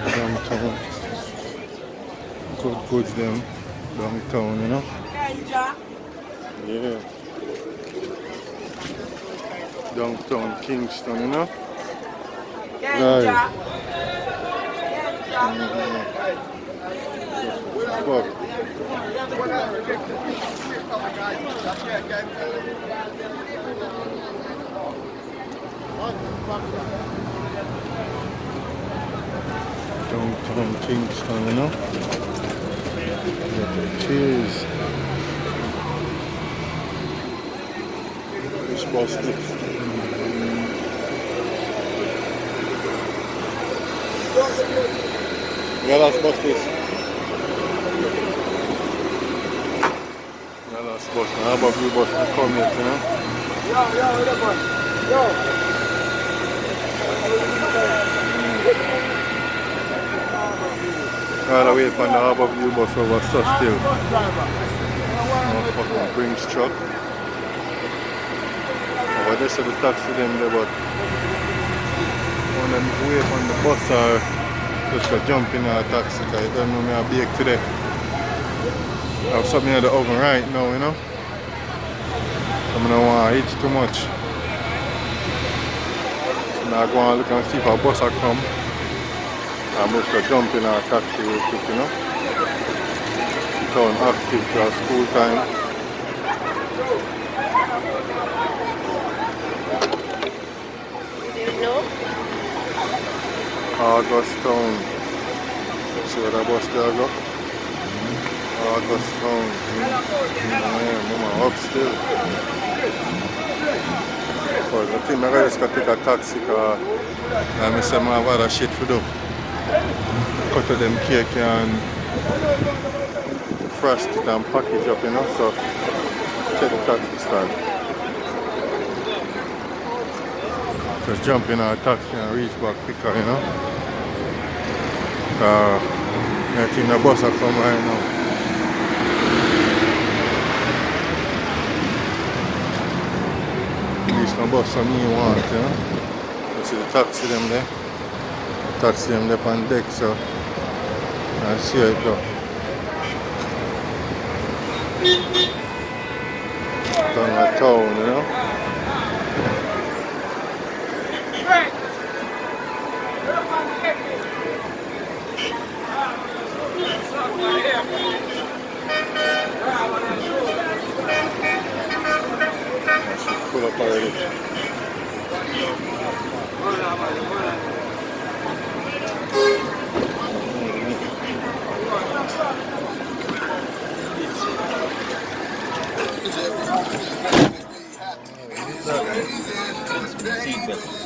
Downtown. Good goods them downtown, you know. Yeah. Downtown Kingston, you know. Right. Fuck. Downtown Kingston, you know. Cheers. This bus this. Yeah, let's bus this. Yeah, let's bus. How about you bus to come here, you know? Yo. Gotta wait for the Harbour View bus over so still. No fucking brings truck. Oh, they said the taxi them there, but when them wait on the bus or just go jump in a taxi, because I don't know me how big today. I have something in the oven right now, you know. So I don't want to eat too much. Now I go and look and see if a bus will come. I'm just going to jump in our taxi real quick, you know. Town active for school time. August Town. See where the bus there go? August Town. Yeah, mama up still. So I think I just got to take a taxi because I say I have other shit to do. Cut of them cake and frost it and package up, you know, so take the taxi stand. Just jump in our taxi and reach back quicker, you know. I think the bus will come right now. At least the bus on me want, you know. You see the taxi them there. Taxi them there on deck, so I see it go. Down the town, you know. Full up already.